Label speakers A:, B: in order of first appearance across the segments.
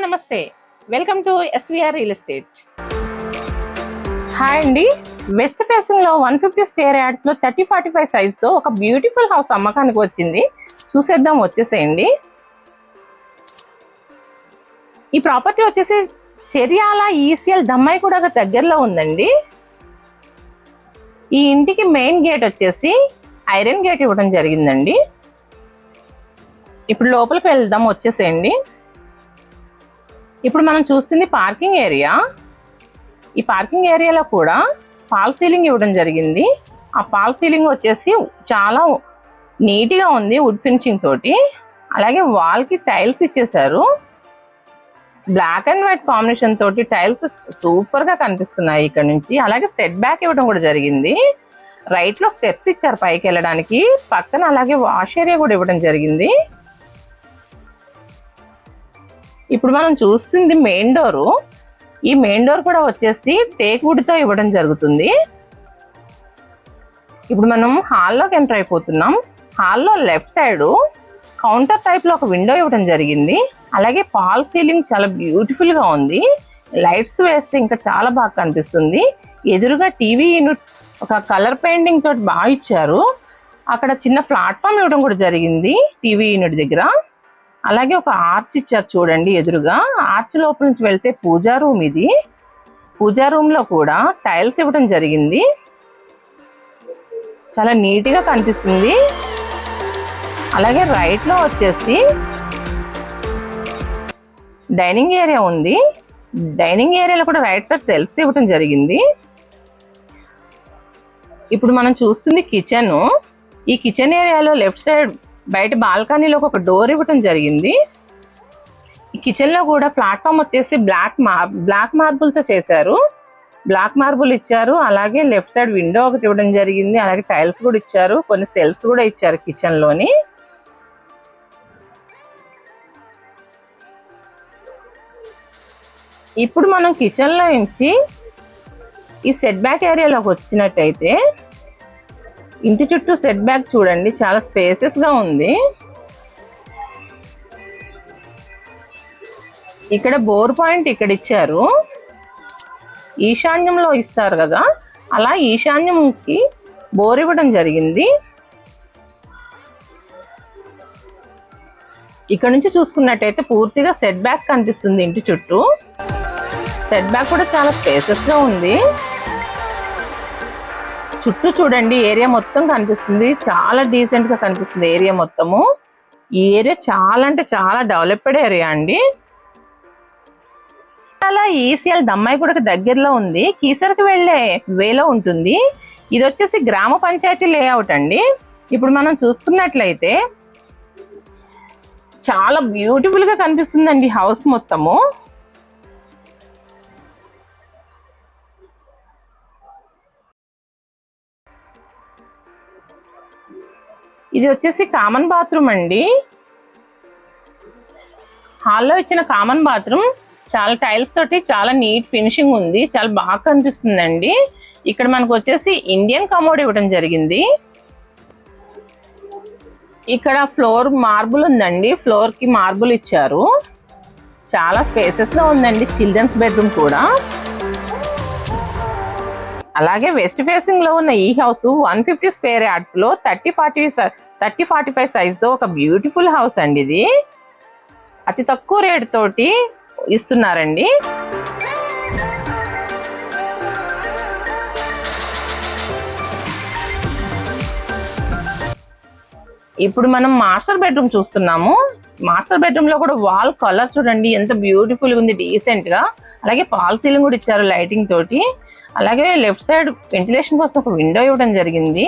A: నమస్తే, welcome to SVR real estate. Hi అండి, west facing లో 150 స్క్వేర్ యార్డ్స్ లో 30-45 సైజ్ తో ఒక బ్యూటిఫుల్ హౌస్ అమ్మకానికి వచ్చింది. చూసేద్దాం, వచ్చేసేయండి. ఈ ప్రాపర్టీ వచ్చేసి చెర్యాల ఈసీఎల్ దమ్మాయిగూడ దగ్గరలో ఉందండి. ఈ ఇంటికి మెయిన్ గేట్ వచ్చేసి ఐరన్ గేట్ ఇవ్వడం జరిగిందండి. ఇప్పుడు లోపలికి వెళ్దాం, వచ్చేసేయండి. ఇప్పుడు మనం చూస్తుంది పార్కింగ్ ఏరియా. ఈ పార్కింగ్ ఏరియాలో కూడా ఫాల్ సీలింగ్ ఇవ్వడం జరిగింది. ఆ ఫాల్ సీలింగ్ వచ్చేసి చాలా నీట్గా ఉంది, వుడ్ ఫినిషింగ్ తోటి. అలాగే వాల్కి టైల్స్ ఇచ్చేసారు. బ్లాక్ అండ్ వైట్ కాంబినేషన్ తోటి టైల్స్ సూపర్గా కనిపిస్తున్నాయి ఇక్కడ నుంచి. అలాగే సెట్ బ్యాక్ ఇవ్వడం కూడా జరిగింది. రైట్లో స్టెప్స్ ఇచ్చారు పైకి వెళ్ళడానికి. పక్కన అలాగే వాష్ ఏరియా కూడా ఇవ్వడం జరిగింది. ఇప్పుడు మనం చూస్తుంది మెయిన్ డోరు. ఈ మెయిన్ డోర్ కూడా వచ్చేసి టేక్ వుడ్తో ఇవ్వడం జరుగుతుంది. ఇప్పుడు మనం హాల్లోకి ఎంటర్ అయిపోతున్నాం. హాల్లో లెఫ్ట్ సైడ్ కౌంటర్ టైప్లో ఒక విండో ఇవ్వడం జరిగింది. అలాగే ఫాల్ సీలింగ్ చాలా బ్యూటిఫుల్గా ఉంది. లైట్స్ వేస్తే ఇంకా చాలా బాగా కనిపిస్తుంది. ఎదురుగా టీవీ యూనిట్ ఒక కలర్ పెయింటింగ్ తోటి బాగా ఇచ్చారు. అక్కడ చిన్న ప్లాట్ఫామ్ ఇవ్వడం కూడా జరిగింది టీవీ యూనిట్ దగ్గర. అలాగే ఒక ఆర్చ్ ఇచ్చారు చూడండి ఎదురుగా. ఆర్చ్ లోపల నుంచి వెళ్తే పూజా రూమ్ ఇది. పూజా రూమ్లో కూడా టైల్స్ ఇవ్వడం జరిగింది. చాలా నీట్గా కనిపిస్తుంది. అలాగే రైట్లో వచ్చేసి డైనింగ్ ఏరియా ఉంది. డైనింగ్ ఏరియాలో కూడా రైట్ సైడ్ సెల్ఫ్స్ ఇవ్వడం జరిగింది. ఇప్పుడు మనం చూస్తుంది కిచెన్. ఈ కిచెన్ ఏరియాలో లెఫ్ట్ సైడ్ బయట బాల్కనీలో ఒక డోర్ ఇవ్వడం జరిగింది. ఈ కిచెన్లో కూడా ప్లాట్ఫామ్ వచ్చేసి బ్లాక్ మార్బుల్తో చేశారు. బ్లాక్ మార్బుల్ ఇచ్చారు. అలాగే లెఫ్ట్ సైడ్ విండో ఒకటి ఇవ్వడం జరిగింది. అలాగే టైల్స్ కూడా ఇచ్చారు. కొన్ని సెల్ఫ్స్ కూడా ఇచ్చారు కిచెన్లోని. ఇప్పుడు మనం కిచెన్లో నుంచి ఈ సెట్ బ్యాక్ ఏరియాలోకి వచ్చినట్టయితే ఇంటి చుట్టూ సెట్ బ్యాక్ చూడండి, చాలా స్పేసెస్గా ఉంది. ఇక్కడ బోర్ పాయింట్ ఇక్కడ ఇచ్చారు. ఈశాన్యంలో ఇస్తారు కదా, అలా ఈశాన్యంకి బోర్ ఇవ్వడం జరిగింది. ఇక్కడ నుంచి చూసుకున్నట్టయితే పూర్తిగా సెట్ బ్యాక్ కనిపిస్తుంది ఇంటి చుట్టూ. సెట్ బ్యాక్ కూడా చాలా స్పేసెస్గా ఉంది. చుట్టూ చూడండి, ఏరియా మొత్తం కనిపిస్తుంది. చాలా డీసెంట్గా కనిపిస్తుంది ఏరియా మొత్తము. ఈ ఏరియా చాలా అంటే చాలా డెవలప్డ్ ఏరియా అండి. అలా ఈసీఎల్ దమ్మాయిగూడకు దగ్గరలో ఉంది. కీసర్కి వెళ్ళే వేలో ఉంటుంది. ఇది వచ్చేసి గ్రామ పంచాయతీ లేఅవుట్ అండి. ఇప్పుడు మనం చూసుకున్నట్లయితే చాలా బ్యూటిఫుల్గా కనిపిస్తుందండి హౌస్ మొత్తము. ఇది వచ్చేసి కామన్ బాత్రూమ్ అండి. హాల్లో ఇచ్చిన కామన్ బాత్రూమ్ చాలా టైల్స్ తోటి చాలా నీట్ ఫినిషింగ్ ఉంది. చాలా బాగా కనిపిస్తుందండి. ఇక్కడ మనకు వచ్చేసి ఇండియన్ కమోడ్ ఇవ్వడం జరిగింది. ఇక్కడ ఫ్లోర్ మార్బుల్ ఉందండి. ఫ్లోర్కి మార్బుల్ ఇచ్చారు. చాలా స్పేసెస్గా ఉందండి. చిల్డ్రన్స్ బెడ్రూమ్ కూడా. అలాగే వెస్ట్ ఫేసింగ్ లో ఉన్న ఈ హౌస్ 150 స్క్వేర్ యార్డ్స్ లో 30-45 సైజ్ తో ఒక బ్యూటిఫుల్ హౌస్ అండి. ఇది అతి తక్కువ రేట్ తోటి ఇస్తున్నారండి. ఇప్పుడు మనం మాస్టర్ బెడ్రూమ్ చూస్తున్నాము. మాస్టర్ బెడ్రూమ్ లో కూడా వాల్ కలర్ చూడండి ఎంత బ్యూటిఫుల్ ఉంది, డీసెంట్ గా. అలాగే ఫాల్ సీలింగ్ కూడా ఇచ్చారు లైటింగ్ తోటి. అలాగే లెఫ్ట్ సైడ్ వెంటిలేషన్ కోసం ఒక విండో ఇవ్వడం జరిగింది.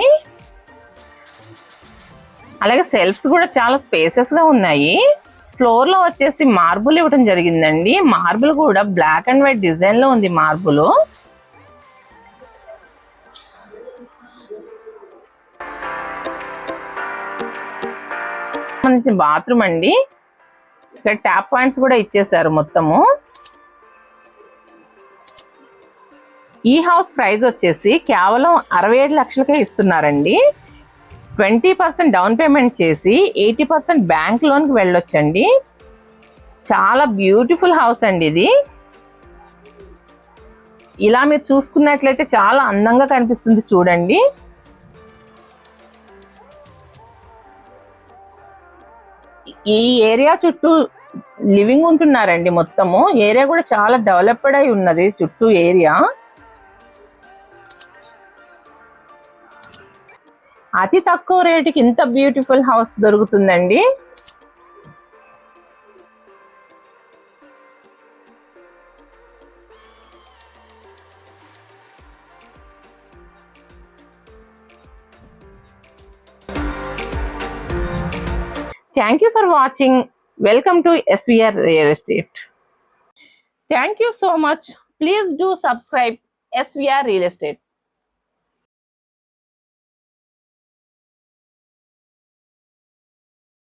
A: అలాగే సెల్ఫ్స్ కూడా చాలా స్పేసెస్గా ఉన్నాయి. ఫ్లోర్లో వచ్చేసి మార్బుల్ ఇవ్వడం జరిగిందండి. మార్బుల్ కూడా బ్లాక్ అండ్ వైట్ డిజైన్లో ఉంది మార్బుల్. బాత్రూమ్ అండి. ఇక్కడ ట్యాప్ పాయింట్స్ కూడా ఇచ్చేసారు మొత్తము. ఈ హౌస్ ప్రైస్ వచ్చేసి కేవలం 67 లక్షలకే ఇస్తున్నారండి. 20% డౌన్ పేమెంట్ చేసి 80% బ్యాంక్ లోన్కి వెళ్ళొచ్చండి. చాలా బ్యూటిఫుల్ హౌస్ అండి ఇది. ఇలా మీరు చూసుకున్నట్లయితే చాలా అందంగా కనిపిస్తుంది చూడండి. ఈ ఏరియా చుట్టూ లివింగ్ ఉంటున్నారండి. మొత్తము ఏరియా కూడా చాలా డెవలప్డ్ అయి ఉన్నది చుట్టూ ఏరియా. అతి తక్కువ రేటుకి ఇంత బ్యూటిఫుల్ హౌస్ దొరుకుతుందండి. Thank you for watching. Welcome to SVR Real Estate. Thank you so much. Please do subscribe SVR Real Estate.